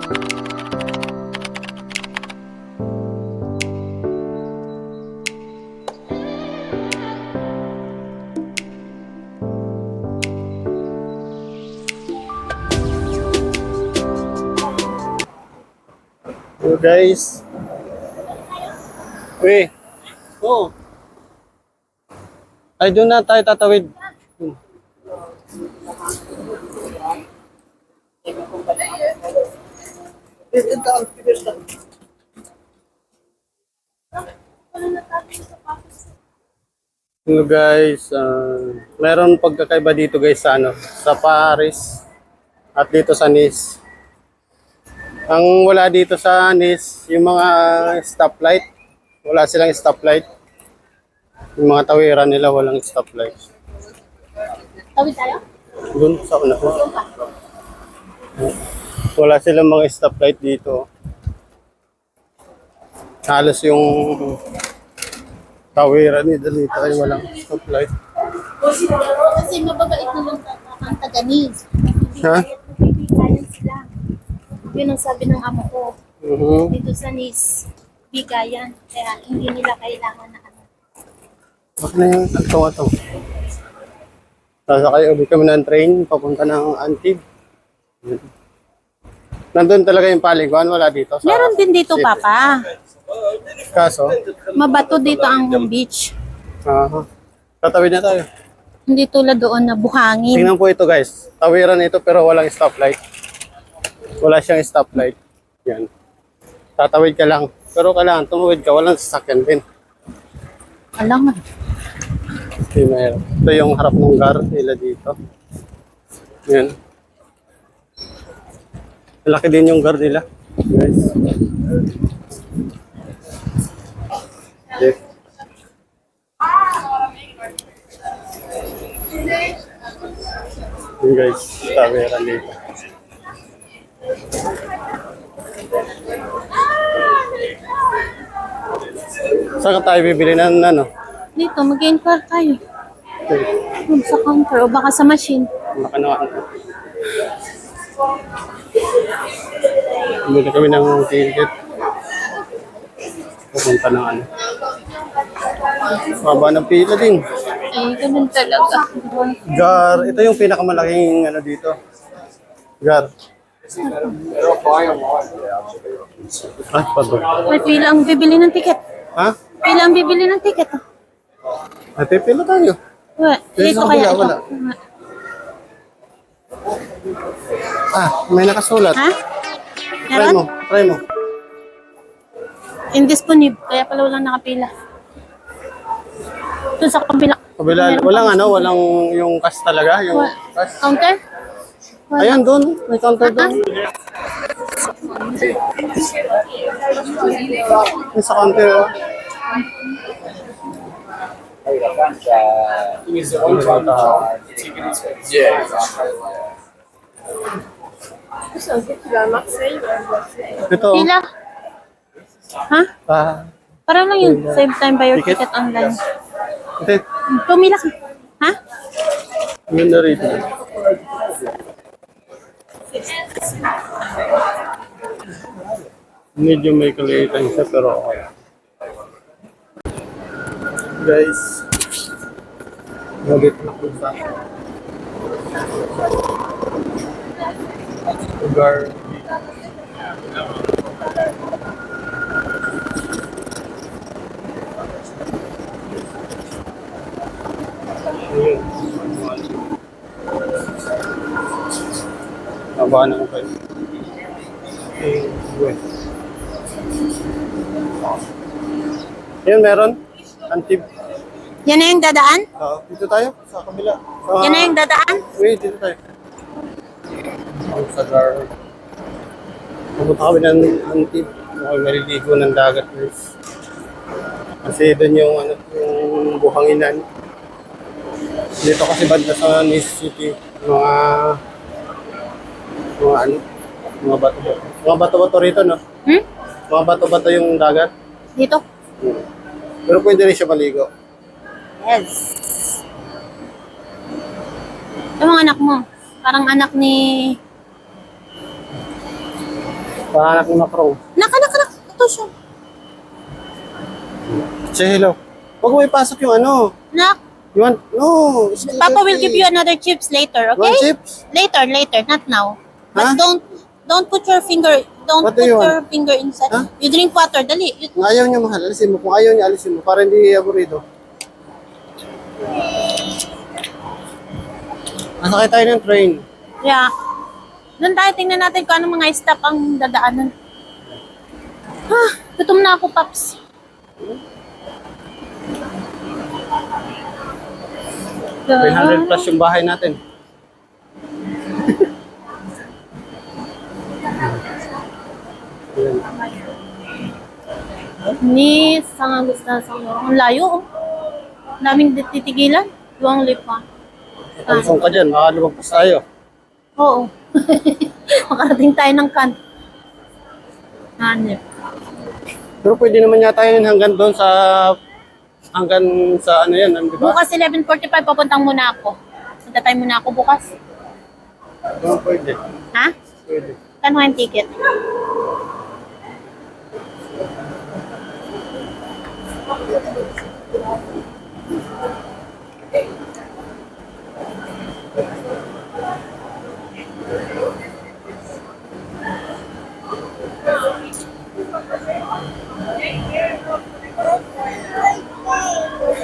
So guys. Uy. Oo. Ay, doon na tayo tatawid. So guys, meron pagkakaiba dito guys sa sa Paris at dito sa Nice. Ang wala dito sa Nice, yung mga stoplight, wala silang stoplight. Yung mga tawiran nila walang stoplight. Tawid tayo? Doon sa una. Wala silang mga stoplight dito. Halos yung tawiran nila dito ay walang stoplight. Kasi mababait naman ang taga-Nice. Ha? Bigayan sila. Yun ang sabi ng amo ko. Dito sa Nice, bigayan. Kaya hindi nila kailangan na ano. Bakit na yung ito? Sasakay ulit kami ng train papunta ng Antibes. Nandun talaga yung paliguan, wala dito. Meron din dito, city. Papa. Kaso? Mabato dito ang beach. Tatawid na tayo. Hindi tulad doon na buhangin. Tingnan po ito guys. Tawiran ito pero walang stoplight. Wala siyang stoplight. Yan. Tatawid ka lang. Pero kailangan tumawid ka. Walang sasakyan din. Alam nga. Ito yung harap ng gar nila dito. Yan. Malaki din yung gar nila. Guys. Okay. Yun guys, tawiran dito. Saan ka tayo bibili ng ano? Dito, mag-inquire tayo. Sa counter o baka sa machine. Makanaan. Bumili kami ng ticket. Pupunta ng ano. Maba ng pila din. Eh, ganun talaga. Gar, ito yung pinakamalaking ano dito. Gar. Ah, pardon. May pila ang bibili ng ticket. Ha? Pila ang bibili ng ticket. Ay, pipila tayo. Dito sa kaya kabila, ito. wala. Ah, may nakasulat. Ha? Try mo, Meron? try mo. Indisponible. Kaya pala walang nakapila. Doon sa kabila. Kabila, Meron walang pa- ano, walang yung cash talaga, yung cash. Counter? Wala. Ayan, doon. May counter doon. May sa counter. Oh. Ito. Pila? Ha? Ah, Parang lang yun. Save time buy your Ticket? ticket online. ito. Pumila ka. Ha? Yun na rito. Medyo may kaliitan siya pero okay. Guys, nagit na po sa lugar. Abahan ako kayo. Yan, meron. Antibes. Yan na yung dadaan? Dito tayo, sa kabila. Yan na yung dadaan? Wait, dito tayo. Ang sagar. Pumunta kami ng Antibes. Maliligo ng dagat, guys. Kasi doon yung, ano, yung buhanginan. Dito kasi banda sa Nice City. Mga ano, mga bato-bato. Mga bato-bato rito, no? Mga bato-bato yung dagat. Dito? Pero pwede rin siya maligo. Yes. Yung mga anak mo. Parang anak ni... Pahanak ni Macron. Nak. Ito siya. Say hello. Huwag mo ipasok yung ano. Nak, You want? No. it's too Papa will dirty. give you another chips later, You want okay? chips? Later, not now. But Huh? don't put your finger, What do you want? inside. Huh? You drink water, dali. Kung ayaw niya, mahal, alisin mo. Kung ayaw niya, alisin mo. Para hindi aburido. Masakay tayo ng train. Yeah. Doon tayo, tingnan natin kung anong mga stop ang dadaanan. Gutom na ako, Paps. $300 plus yung bahay natin. Ni Sangang gusto na Ang layo, oh. Daming titigilan. Luwang lipa. Palusong ka dyan, makalumagpas tayo. Oo. Makarating tayo ng kan. Hanip. Pero pwede naman yata yun hanggang doon sa ano yan, di ba? Bukas 11:45 papuntang muna ako. Punta tayo muna ako bukas. Oo, pwede. Ha? Pwede. Kano ang ticket?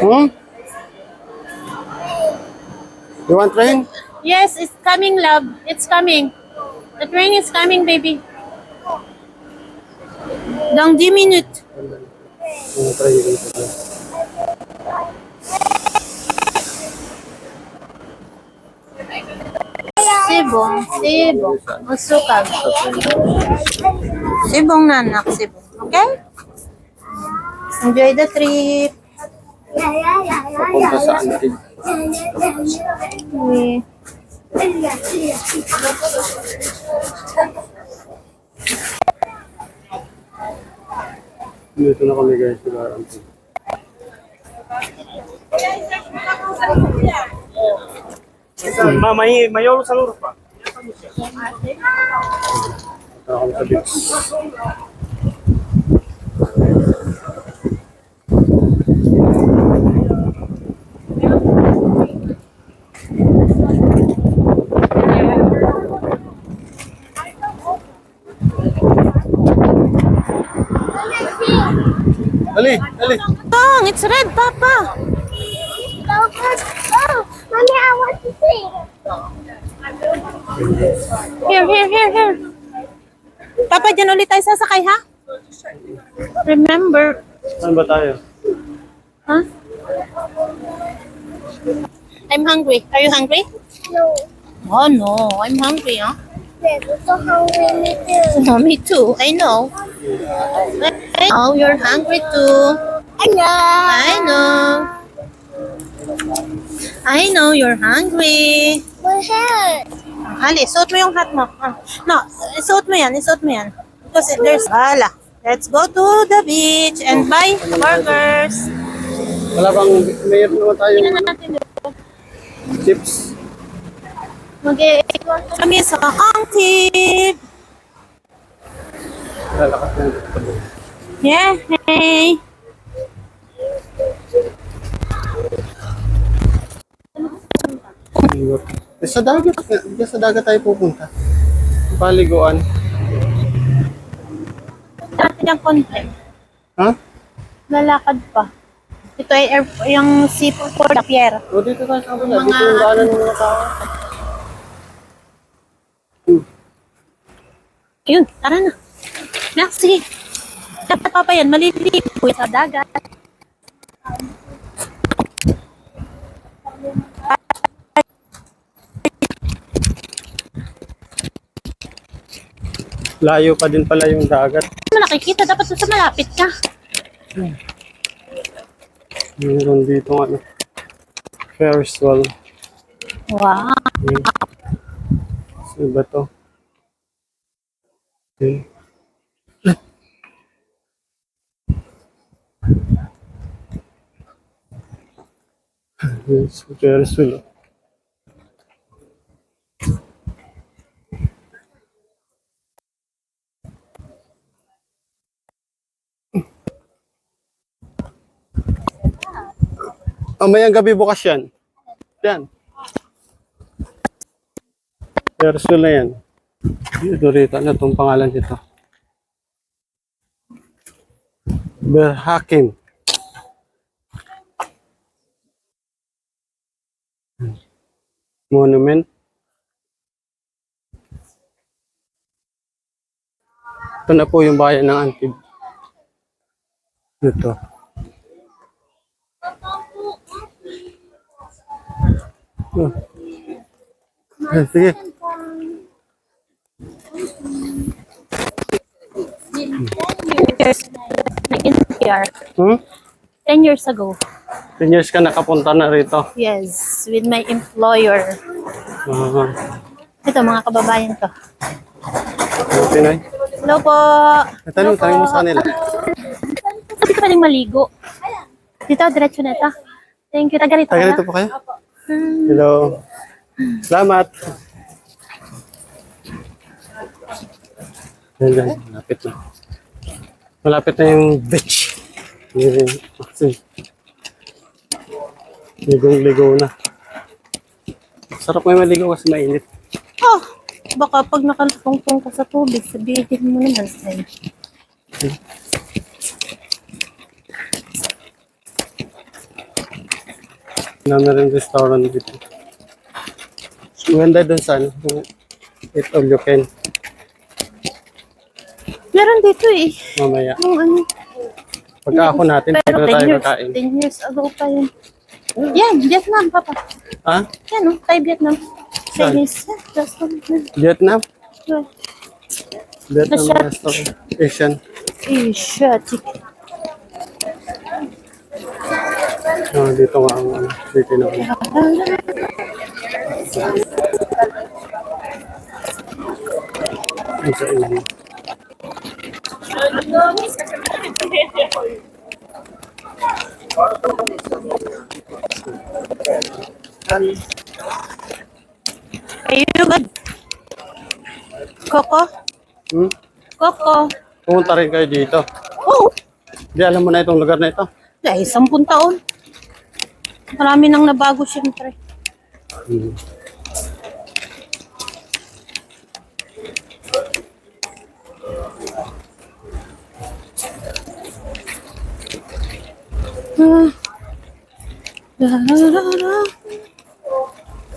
Hmm? You want train? Yes, it's coming, love. It's coming. The train is coming, baby. Dans 10 minutes. Yung train dito. Sibong. Masukal. Sibong na, anak. Sibong. Okay? Enjoy the trip. Papunta sa Antig. Okay. Dito na kami guys, sa Antig. Mayor saludos pa. Punta kami sa beach. Dali, dali. Tong, it's red, Papa. Oh, Mommy, I want to see. Here. Papa, dyan ulit tayo sasakay, ha? Remember. Saan ba tayo? Huh? I'm hungry. Are you hungry? No, Oh, no. I'm hungry, huh? baby, so hungry me too. Oh, me too. I know. Oh, you're hungry too. I know you're hungry. My hair. Ali, suot mo yung hat mo. No, isuot mo yan. Because there's... Hala. Let's go to the beach and buy burgers. Wala bang, mayroon naman tayo Tingnan natin. chips. Mag-i-ikot kami sa Kakangtib. Lalakas na dito. Yay! Sa dagat, sa dagat tayo pupunta. Paliguan. Natin yung konti. Ha? Lalakad pa. Ito ay yung seaport na pier. O dito tayo sa kabila. Mga- Dito yung daanan ng mga tao. Ayun, tara na. Merci. Dapat pa yan, maliligo sa dagat. Layo pa din pala yung dagat. Hindi mo nakikita, dapat sa malapit ka. Meron dito ano. Ferris wheel. Wow. Saan ba to? Okay. Yes, Ferris wheel. Mamayang gabi bukas yan. Yan. Perso na yan. Dito rito. Ano itong pangalan nito? Berhakim. Monument. Ito na po yung bayan ng Antib. Ito. Oh. Sige. Nag-NPR. 10 years ago. 10 years ka nakapunta na rito. Yes, with my employer. Ito, mga kababayan ko. Pinoy. Hello po. Tanong mo sa kanila. Sabi ka pwedeng maligo. Dito, diretso na ito. Thank you. Taga rito Taga rito po kayo? Hello. Salamat. Yan guys, malapit na. Malapit na yung beach. Ligong-ligo na. Sarap may maligo kasi mainit. Oh, baka pag nakalapong-pong ka sa tubig, sabihin mo naman sa'yo. Namin rin restaurant dito. Maganda dun sa ano, Eat All You Can. Meron dito eh. Mamaya. Yung ano. Pagkahapon natin, Pero pwede na tayo makain. 10 years ago pa yun. Yan, Vietnam, Papa. Ha? Yan, oh, Thai Vietnam. Saan? Chinese. Restaurant na. Vietnam? Yeah. Vietnam Asia. restaurant. Asian. Asia, chicken. Dito nga ang ano, dito na ako. Ang sa inyo. Ayun, Coco? Coco? Pumunta rin kayo dito. Oo. Di alam mo na itong lugar na ito. Dahil 10 taon. Marami nang nabago siyempre.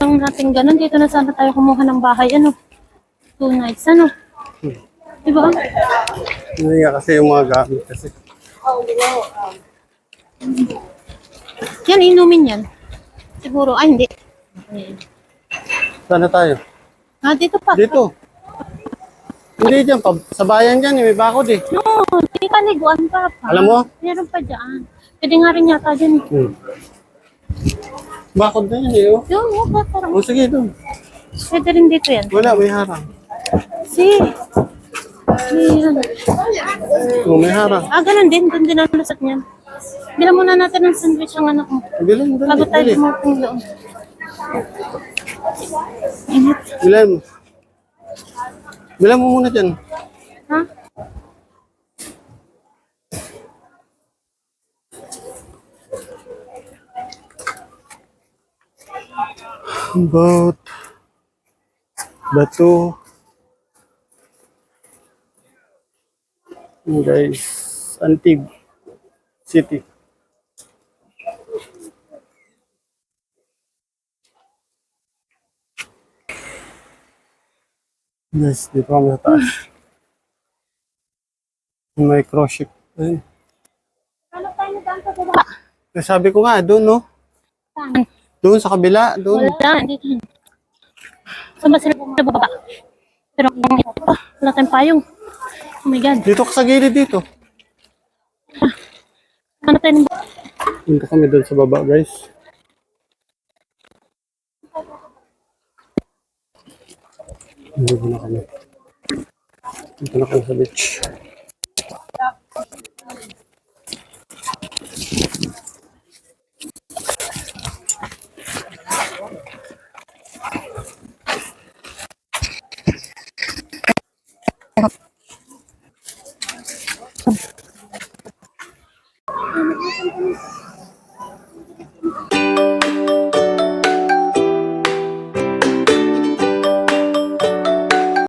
Ang natin ganun, dito na sana tayo kumuha ng bahay, ano? 2 nights, ano? Diba? Hindi nga kasi yung mga gamit kasi. Yan, inumin yan. Siguro, ay hindi. Saan na tayo? Ah, dito pa. Dito. Hindi dyan, sa bayan dyan, may bakod eh. No, hindi ka liguan pa. Alam mo? Meron pa dyan. Pwede nga rin yata dyan. Bakod na yan eh. Oh. Yun, oh, parang. O sige doon. Pwede rin dito yan. Wala, may harang. Si. Ayan. O, may harang. Ah, ganun din. Doon din ang lusot niyan. Bilang muna natin ng sandwich ang anak mo. Bilan, Bago tayo bilan. dumating doon. Init. Bilan mo. Bilan mo muna dyan. Ha? About Bato. Guys, Antig City. Guys, dito kami sa taas. May cross ship. Ayun. Ano tayo daan sa baba? Sabi ko nga, doon no? Saan? Doon sa kabila, doon. Wala, dito. Saan ba sila sa baba? Pero kung ito pa, wala tayong payong. Oh my God. Dito ka sa gilid dito. Ano tayo ng Punta kami doon sa baba, guys. Dito na kami. Dito na kami sa beach.